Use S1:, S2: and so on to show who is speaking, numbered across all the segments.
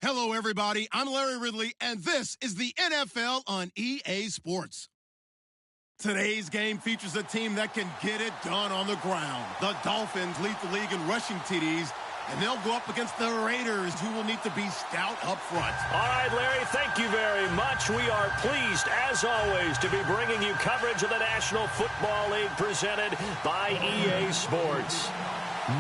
S1: Hello, everybody. I'm Larry Ridley, and this is the NFL on EA Sports. Today's game features a team that can get it done on the ground. The Dolphins lead the league in rushing TDs, and they'll go up against the Raiders, who will need to be stout up front.
S2: All right, Larry, thank you very much. We are pleased, as always, to be bringing you coverage of the National Football League presented by EA Sports.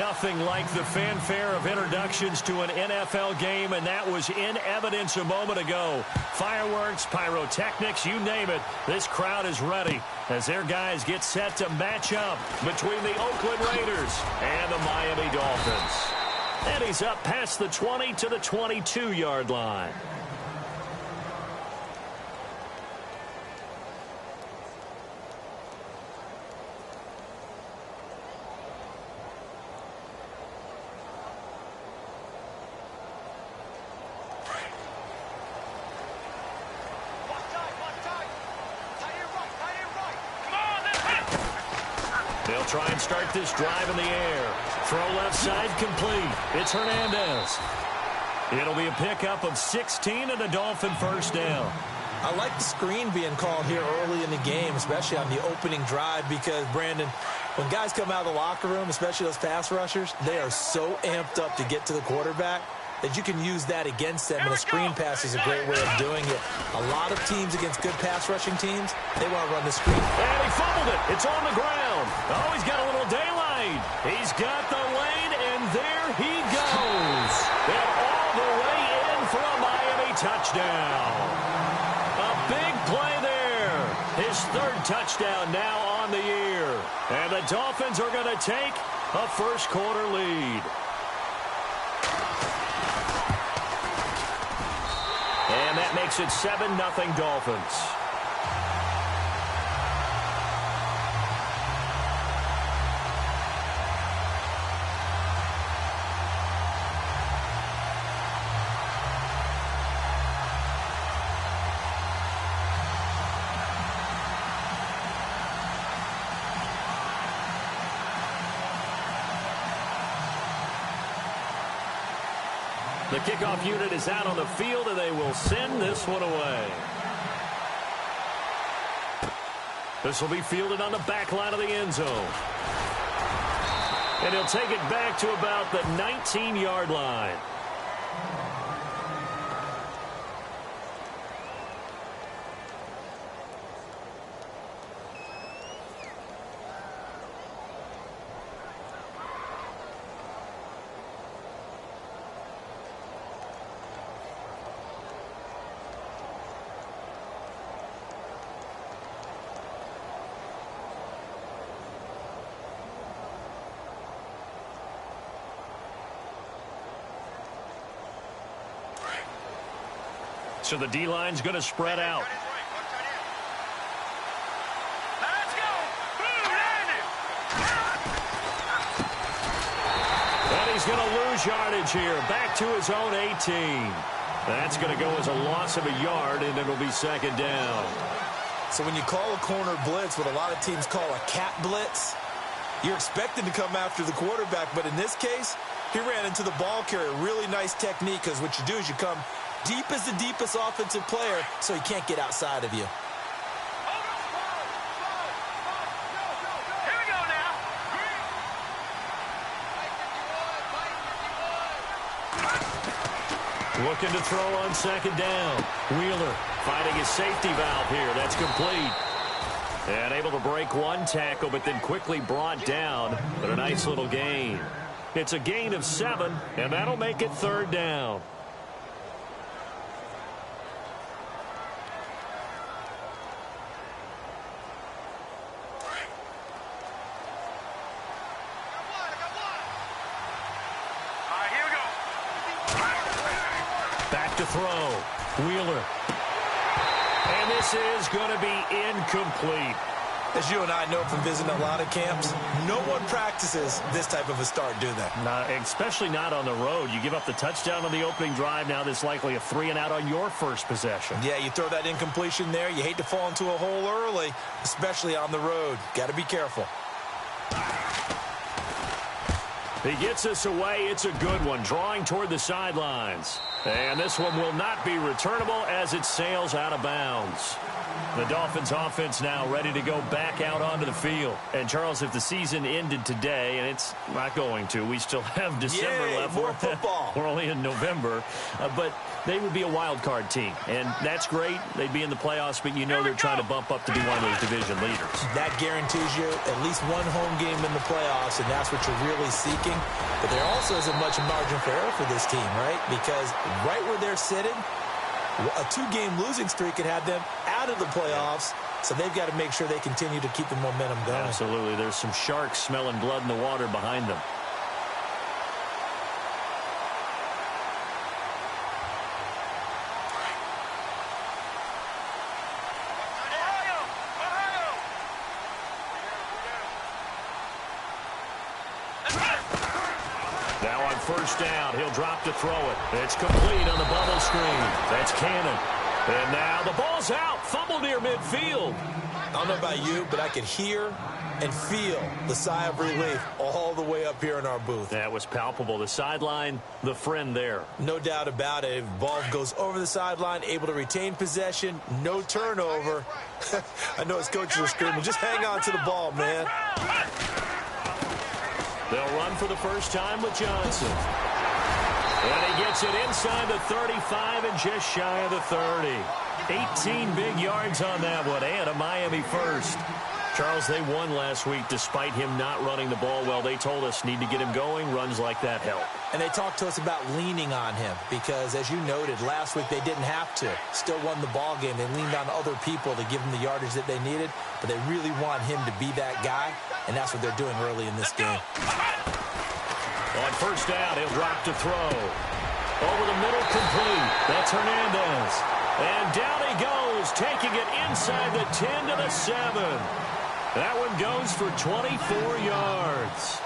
S2: Nothing like the fanfare of introductions to an NFL game, and that was in evidence a moment ago. Fireworks, pyrotechnics, you name it. This crowd is ready as their guys get set to match up between the Oakland Raiders and the Miami Dolphins. And he's up past the 20 to the 22-yard line. They'll try and start this drive in the air. Throw left side complete. It's Hernandez. It'll be a pickup of 16 and a Dolphin first down.
S3: I like the screen being called here early in the game, especially on the opening drive, because, Brandon, when guys come out of the locker room, especially those pass rushers, they are so amped up to get to the quarterback that you can use that against them, and a screen pass is a great way of doing it. A lot of teams against good pass rushing teams, they want to run the screen.
S2: And he fumbled it. It's on the ground. Oh, he's got a little daylight. He's got the lane, and there he goes. And all the way in for a Miami touchdown. A big play there. His third touchdown now on the year. And the Dolphins are going to take a first quarter lead. And that makes it 7-0 Dolphins. The kickoff unit is out on the field, and they will send this one away. This will be fielded on the back line of the end zone. And he'll take it back to about the 19-yard line. So the D-line's going to spread out. And he's going to lose yardage here. Back to his own 18. That's going to go as a loss of a yard, and it'll be second down.
S3: So when you call a corner blitz, what a lot of teams call a cat blitz, you're expected to come after the quarterback. But in this case, he ran into the ball carrier. Really nice technique, because what you do is you come deep as the deepest offensive player, so he can't get outside of you.
S4: Here we go now.
S2: Looking to throw on second down. Wheeler finding his safety valve here. That's complete. And able to break one tackle, but then quickly brought down. But a nice little gain. It's a gain of 7, and that'll make it third down. Back to throw. Wheeler. And this is going to be incomplete.
S3: As you and I know from visiting a lot of camps, no one practices this type of a start, do they?
S2: Especially not on the road. You give up the touchdown on the opening drive. Now there's likely a 3-and-out on your first possession.
S3: Yeah, you throw that incompletion there. You hate to fall into a hole early, especially on the road. Got to be careful.
S2: He gets us away. It's a good one, drawing toward the sidelines. And this one will not be returnable as it sails out of bounds. The Dolphins offense now ready to go back out onto the field. And, Charles, if the season ended today, and it's not going to, we still have December left.
S3: More football.
S2: We're only in November. But they would be a wild card team. And that's great. They'd be in the playoffs, but you know they're trying to bump up to be one of those division leaders.
S3: That guarantees you at least one home game in the playoffs, and that's what you're really seeking. But there also isn't much margin for error for this team, right? Because right where they're sitting, a 2-game losing streak could have them out of the playoffs, so they've got to make sure they continue to keep the momentum going.
S2: Absolutely. There's some sharks smelling blood in the water behind them. Now on first down, he'll drop to throw it. It's complete on the bubble screen. That's Cannon. And now the ball's out. Fumble near midfield.
S3: I don't know about you, but I could hear and feel the sigh of relief all the way up here in our booth.
S2: That was palpable. The sideline, the friend there.
S3: No doubt about it. Ball goes over the sideline, able to retain possession, no turnover. I know his coaches are screaming, just hang on to the ball, man.
S2: They'll run for the first time with Johnson. And he gets it inside the 35 and just shy of the 30. 18 big yards on that one, and a Miami first. Charles, they won last week despite him not running the ball well. They told us need to get him going. Runs like that help.
S3: And they talked to us about leaning on him because, as you noted, last week they didn't have to. Still won the ball game. They leaned on other people to give them the yardage that they needed, but they really want him to be that guy, and that's what they're doing early in this game.
S2: On first down, he'll drop to throw. Over the middle, complete. That's Hernandez. And down he goes, taking it inside the 10 to the 7. That one goes for 24 yards.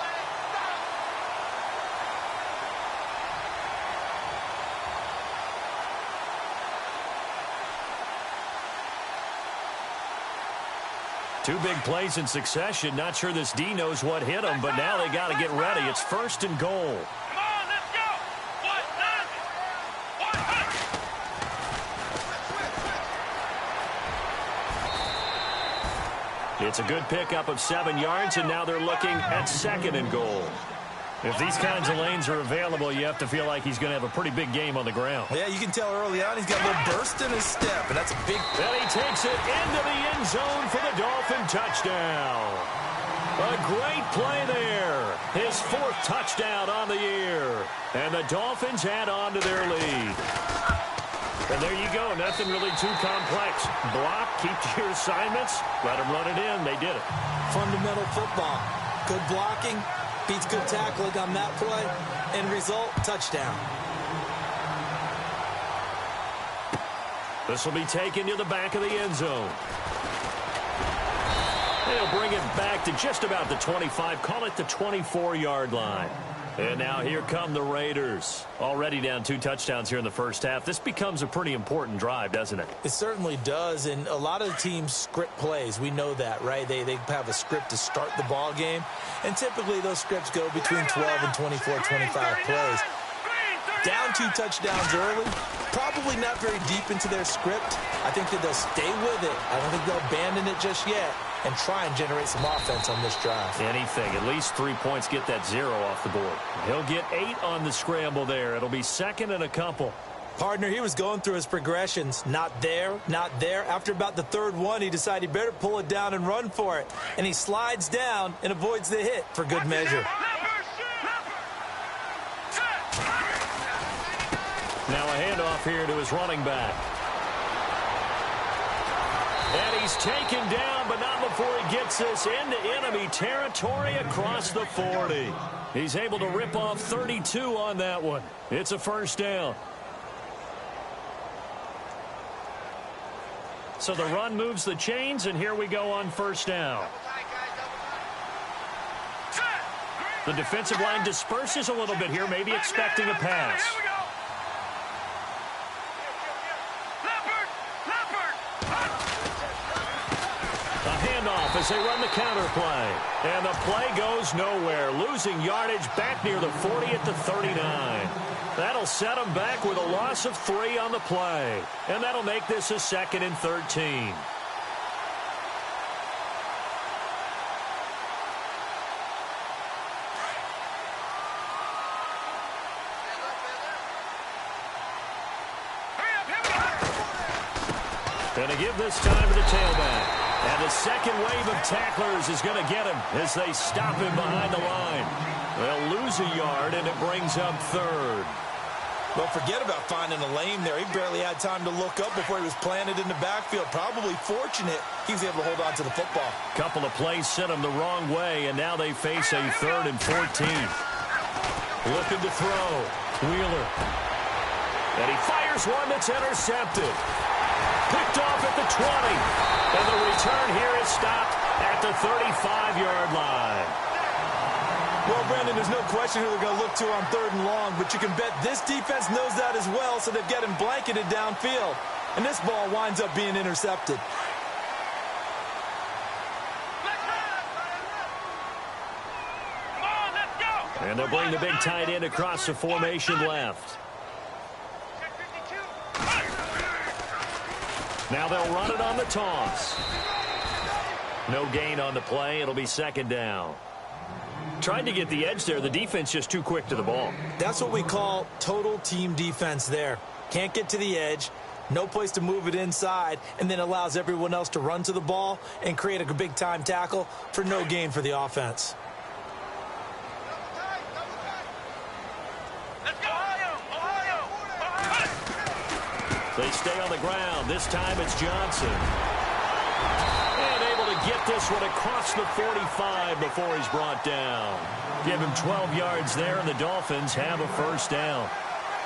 S2: Two big plays in succession. Not sure this D knows what hit him, but now they got to get ready. It's first and goal. It's a good pickup of 7 yards, and now they're looking at second and goal. If these kinds of lanes are available, you have to feel like he's going to have a pretty big game on the ground.
S3: Yeah, you can tell early on he's got a little burst in his step, and that's a big...
S2: And he takes it into the end zone for the Dolphin touchdown. A great play there. His 4th touchdown on the year. And the Dolphins add on to their lead. And there you go. Nothing really too complex. Block, keep to your assignments, let them run it in. They did it.
S3: Fundamental football. Good blocking, beats good tackling on that play. End result, touchdown.
S2: This will be taken to the back of the end zone. They'll bring it back to just about the 25. Call it the 24-yard line. And now here come the Raiders. Already down 2 touchdowns here in the first half. This becomes a pretty important drive, doesn't it?
S3: It certainly does, and a lot of the teams script plays. We know that, right? They have a script to start the ball game, and typically those scripts go between 12 and 24, 25 plays. Down 2 touchdowns early, probably not very deep into their script. I think that they'll stay with it. I don't think they'll abandon it just yet and try and generate some offense on this drive.
S2: Anything. At least 3 points, get that 0 off the board. He'll get 8 on the scramble there. It'll be second and a couple.
S3: Partner, he was going through his progressions. Not there, not there. After about the 3rd one, he decided he better pull it down and run for it. And he slides down and avoids the hit for good measure.
S2: Now a handoff here to his running back. And he's taken down, but not before he gets us into enemy territory across the 40. He's able to rip off 32 on that one. It's a first down. So the run moves the chains, and here we go on first down. The defensive line disperses a little bit here, maybe expecting a pass. handoff as they run the counter play. And the play goes nowhere, losing yardage back near the 40 at the 39. That'll set them back with a loss of 3 on the play. And that'll make this a 2nd and 13. Going to give this time to the tailback. And the second wave of tacklers is going to get him as they stop him behind the line. They'll lose a yard, and it brings up 3rd.
S3: Well, forget about finding a lane there. He barely had time to look up before he was planted in the backfield. Probably fortunate he was able to hold on to the football.
S2: Couple of plays sent him the wrong way, and now they face a 3rd and 14. Looking to throw. Wheeler. And he fires one that's intercepted. Picked off at the 20. And the return here is stopped at the 35-yard line.
S3: Well, Brandon, there's no question who they're going to look to on 3rd and long, but you can bet this defense knows that as well, so they've got him blanketed downfield. And this ball winds up being intercepted.
S2: And they'll bring the big tight end across the formation left. Now they'll run it on the toss. No gain on the play. It'll be 2nd down. Tried to get the edge there. The defense just too quick to the ball.
S3: That's what we call total team defense there. Can't get to the edge, no place to move it inside, and then allows everyone else to run to the ball and create a big-time tackle for no gain for the offense.
S2: They stay on the ground. This time it's Johnson. And able to get this one across the 45 before he's brought down. Give him 12 yards there, and the Dolphins have a 1st down.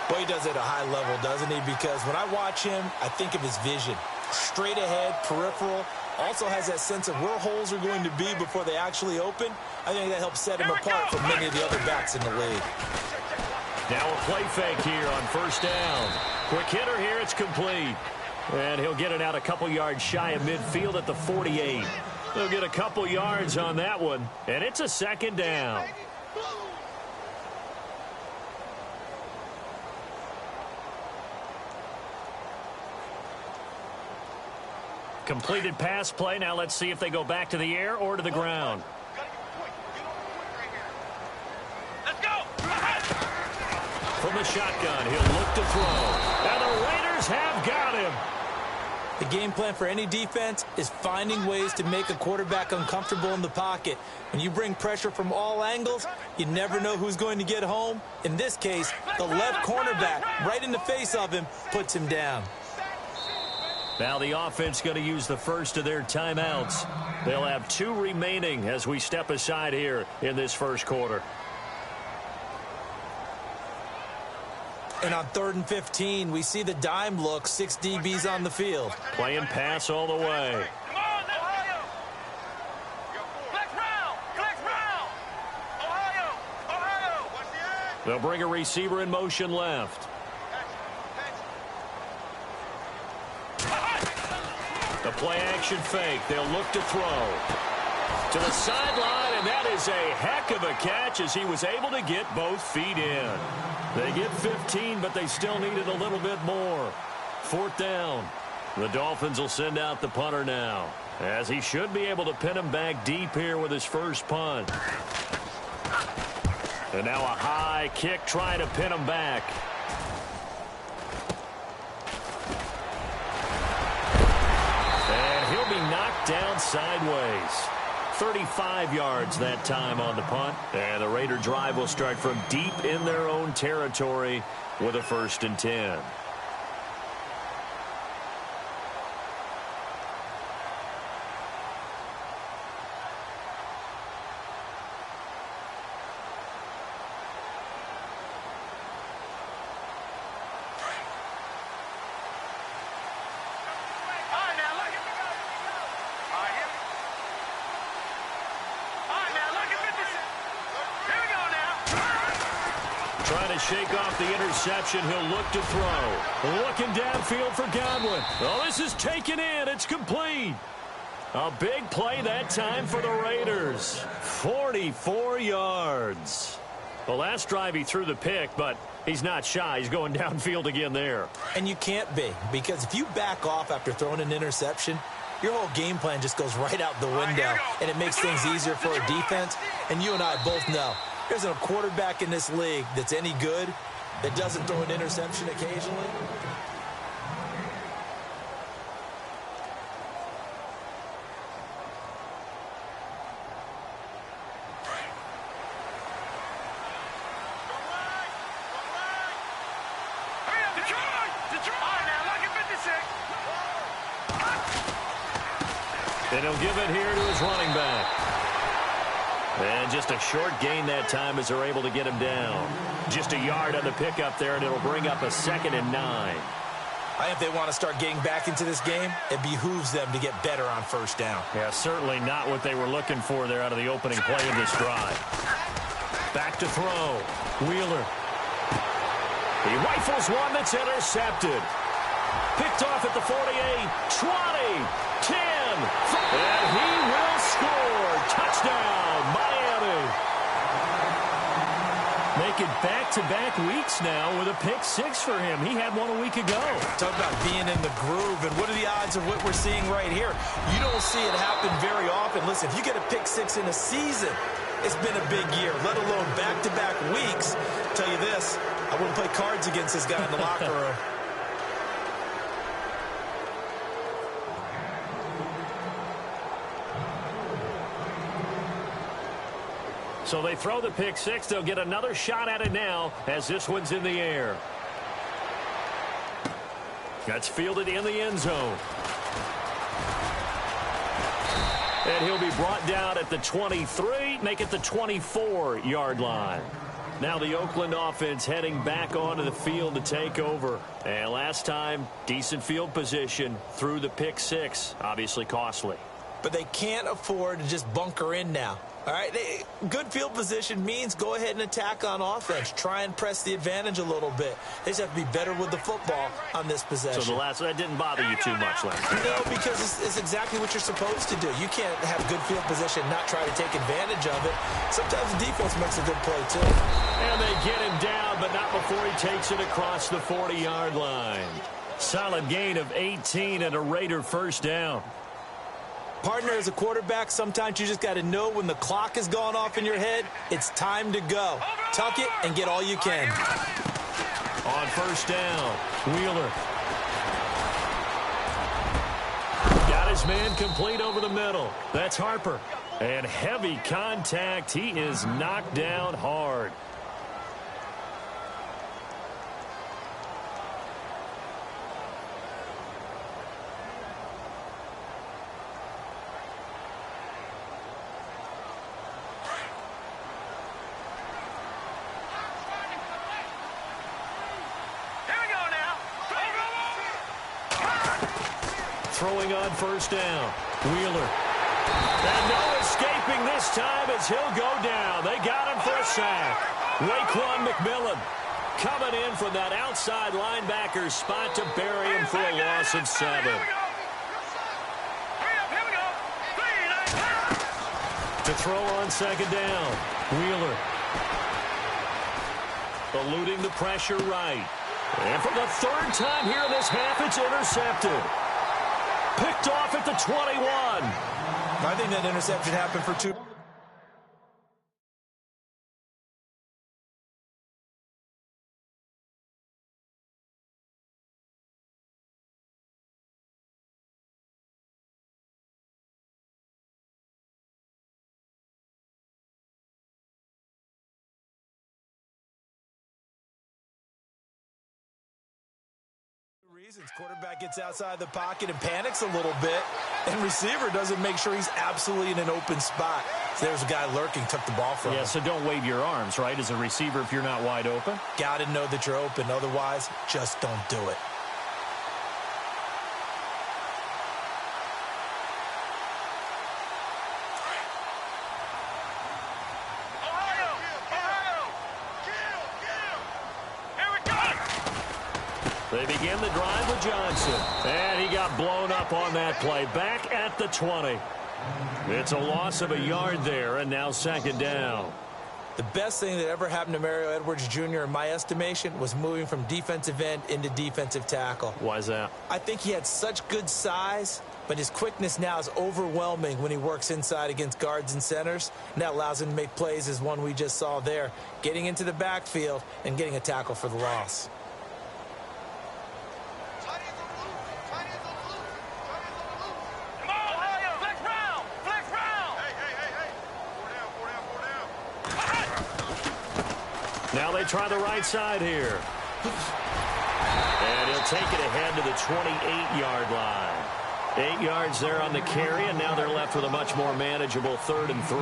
S3: Boy, he does it at a high level, doesn't he? Because when I watch him, I think of his vision. Straight ahead, peripheral. Also has that sense of where holes are going to be before they actually open. I think that helps set him apart from many of the other backs in the league.
S2: Now a play fake here on 1st down. Quick hitter here, it's complete. And he'll get it out a couple yards shy of midfield at the 48. They'll get a couple yards on that one, and it's a 2nd down. Completed pass play. Now let's see if they go back to the air or to the ground. From the shotgun, he'll look to throw. And the Raiders have got him.
S3: The game plan for any defense is finding ways to make a quarterback uncomfortable in the pocket. When you bring pressure from all angles, you never know who's going to get home. In this case, the left cornerback, right in the face of him, puts him down.
S2: Now the offense going to use the first of their timeouts. They'll have 2 remaining as we step aside here in this 1st quarter.
S3: And on 3rd and 15, we see the dime look, 6 DBs on the field.
S2: Playing pass all the way.
S4: Come on, Ohio! Flex round! Flex round! Ohio! Ohio! Watch the edge!
S2: They'll bring a receiver in motion left. The play action fake. They'll look to throw. To the sideline, and that is a heck of a catch as he was able to get both feet in. They get 15, but they still needed a little bit more. 4th down. The Dolphins will send out the punter now, as he should be able to pin him back deep here with his first punt. And now a high kick trying to pin him back. And he'll be knocked down sideways. 35 yards that time on the punt. And the Raider drive will start from deep in their own territory with a 1st and 10. Shake off the interception. He'll look to throw. Looking downfield for Godwin. Oh, this is taken in. It's complete. A big play that time for the Raiders. 44 yards. The last drive he threw the pick, but he's not shy. He's going downfield again there.
S3: And you can't be, because if you back off after throwing an interception, your whole game plan just goes right out the window, and it makes things easier for a defense. And you and I both know there's a quarterback in this league that's any good that doesn't throw an interception occasionally.
S2: And he'll give it here to his running back. And just a short gain that time as they're able to get him down. Just a yard on the pickup there, and it'll bring up a 2nd and 9.
S3: I think if they want to start getting back into this game, it behooves them to get better on first down.
S2: Yeah, certainly not what they were looking for there out of the opening play of this drive. Back to throw. Wheeler. He rifles one that's intercepted. Picked off at the 48, 20, 10, and he will score. Touchdown, Miami. Making back-to-back weeks now with a pick-6 for him. He had one a week ago.
S3: Talk about being in the groove, and what are the odds of what we're seeing right here? You don't see it happen very often. Listen, if you get a pick-6 in a season, it's been a big year, let alone back-to-back weeks. I'll tell you this, I wouldn't play cards against this guy in the locker room.
S2: So they throw the pick-6. They'll get another shot at it now as this one's in the air. That's fielded in the end zone. And he'll be brought down at the 23, make it the 24-yard line. Now the Oakland offense heading back onto the field to take over. And last time, decent field position through the pick-6. Obviously costly.
S3: But they can't afford to just bunker in now. All right, good field position means go ahead and attack on offense. Try and press the advantage a little bit. They just have to be better with the football on this possession.
S2: So that didn't bother you too much last time?
S3: No, because it's exactly what you're supposed to do. You can't have good field position and not try to take advantage of it. Sometimes the defense makes a good play, too.
S2: And they get him down, but not before he takes it across the 40-yard line. Solid gain of 18 and a Raider first down.
S3: Partner, as a quarterback, sometimes you just got to know when the clock has gone off in your head, it's time to go. Tuck it and get all you can.
S2: On first down, Wheeler. Got his man complete over the middle. That's Harper. And heavy contact. He is knocked down hard. Throwing on first down. Wheeler. And no escaping this time as he'll go down. They got him for a sack. Raekwon McMillan coming in from that outside linebacker spot to bury him for a loss of 7. To throw on second down. Wheeler. Eluding the pressure right. And for the third time here in this half, it's intercepted. Picked off at the 21.
S3: I think that interception happened for 2. Reasons. Quarterback gets outside the pocket and panics a little bit, and receiver doesn't make sure he's absolutely in an open spot. So there's a guy lurking, took the ball from him.
S2: Yeah, so don't wave your arms, right, as a receiver if you're not wide open.
S3: Got to know that you're open. Otherwise, just don't do it.
S2: They begin the drive with Johnson. And he got blown up on that play. Back at the 20. It's a loss of a yard there, and now second down.
S3: The best thing that ever happened to Mario Edwards Jr., in my estimation, was moving from defensive end into defensive tackle.
S2: Why is that?
S3: I think he had such good size, but his quickness now is overwhelming when he works inside against guards and centers, and that allows him to make plays as one we just saw there, getting into the backfield and getting a tackle for the loss.
S2: Now they try the right side here. And he'll take it ahead to the 28-yard line. 8 yards there on the carry, and now they're left with a much more manageable 3rd and 3.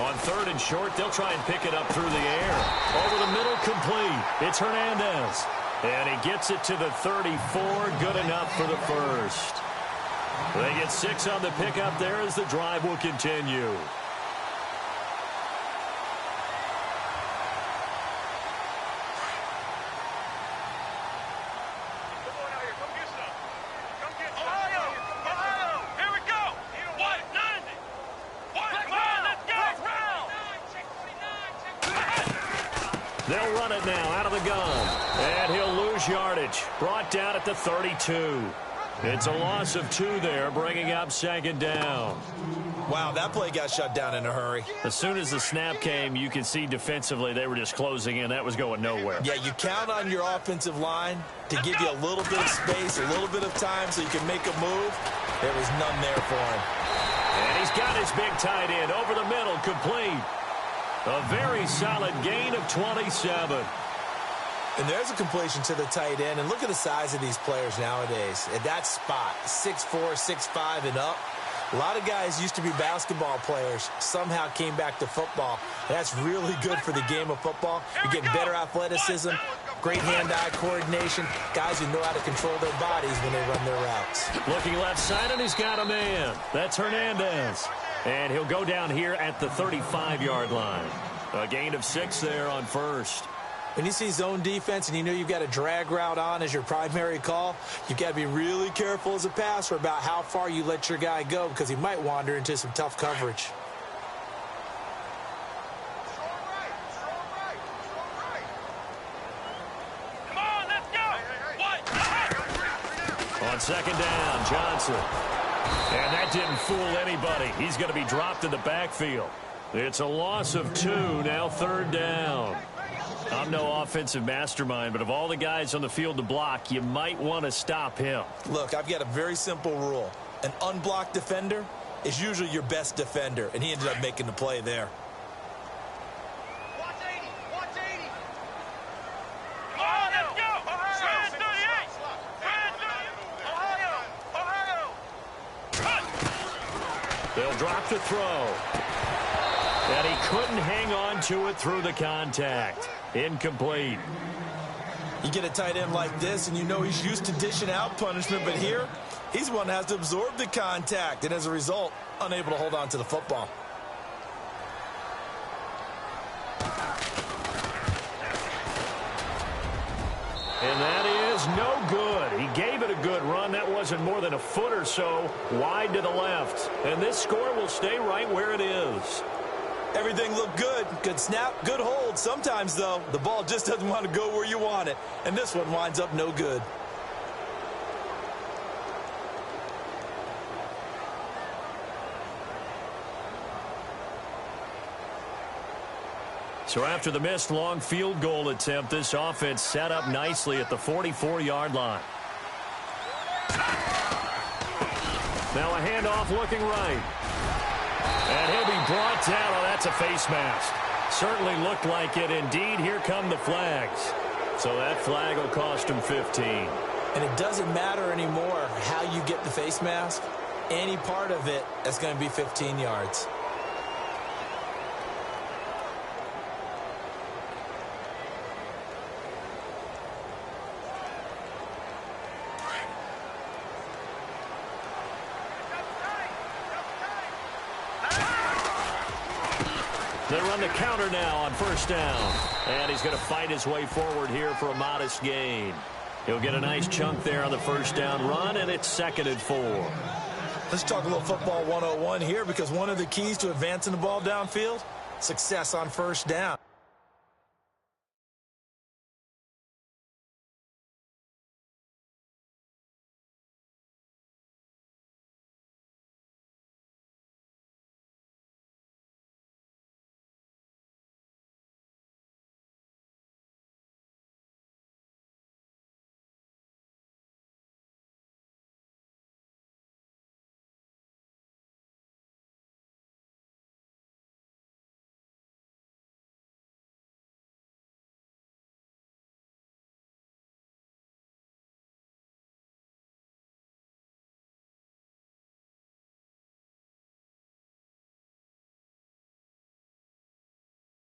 S2: On 3rd and short, they'll try and pick it up through the air. Over the middle, complete. It's Hernandez. And he gets it to the 34. Good enough for the first. They get 6 on the pickup there as the drive will continue. They'll run it now out of the gun. And he'll lose yardage. Brought down at the 32. It's a loss of 2 there, bringing up second down.
S3: Wow, that play got shut down in a hurry.
S2: As soon as the snap came, you can see defensively they were just closing in. That was going nowhere.
S3: Yeah, you count on your offensive line to give you a little bit of space, a little bit of time so you can make a move. There was none there for him.
S2: And he's got his big tight end over the middle, complete. A very solid gain of 27.
S3: And there's a completion to the tight end. And look at the size of these players nowadays. At that spot, 6'4", 6'5", and up. A lot of guys used to be basketball players, somehow came back to football. And that's really good for the game of football. You're getting better athleticism, great hand-eye coordination, guys who know how to control their bodies when they run their routes.
S2: Looking left side, and he's got a man. That's Hernandez. And he'll go down here at the 35-yard line. A gain of 6 there on first.
S3: When you see zone defense and you know you've got a drag route on as your primary call, you've got to be really careful as a passer about how far you let your guy go because he might wander into some tough coverage.
S4: Come on, let's go.
S2: On second down, Johnson. And that didn't fool anybody. He's going to be dropped in the backfield. It's a loss of 2, now 3rd down. I'm no offensive mastermind, but of all the guys on the field to block, you might want to stop him.
S3: Look, I've got a very simple rule. An unblocked defender is usually your best defender, and he ended up making the play there.
S4: Watch 80. Watch 80. Come on, let's go. Trans 38. Trans 38. Ohio.
S2: They'll drop the throw. And he couldn't hang on to it through the contact. Incomplete.
S3: You get a tight end like this, and you know he's used to dishing out punishment, but here, he's one that has to absorb the contact, and as a result, unable to hold on to the football.
S2: And that is no good. He gave it a good run. That wasn't more than a foot or so wide to the left. And this score will stay right where it is.
S3: Everything looked good. Good snap, good hold. Sometimes, though, the ball just doesn't want to go where you want it. And this one winds up no good.
S2: So after the missed long field goal attempt, this offense set up nicely at the 44-yard line. Now a handoff looking right. And he'll be brought down. Oh, that's a face mask. Certainly looked like it. Indeed, here come the flags. So that flag will cost him 15.
S3: And it doesn't matter anymore how you get the face mask. Any part of it is going to be 15 yards.
S2: They run the counter now on first down. And he's going to fight his way forward here for a modest gain. He'll get a nice chunk there on the first down run, and it's 2nd and 4.
S3: Let's talk a little football 101 here, because one of the keys to advancing the ball downfield, success on first down.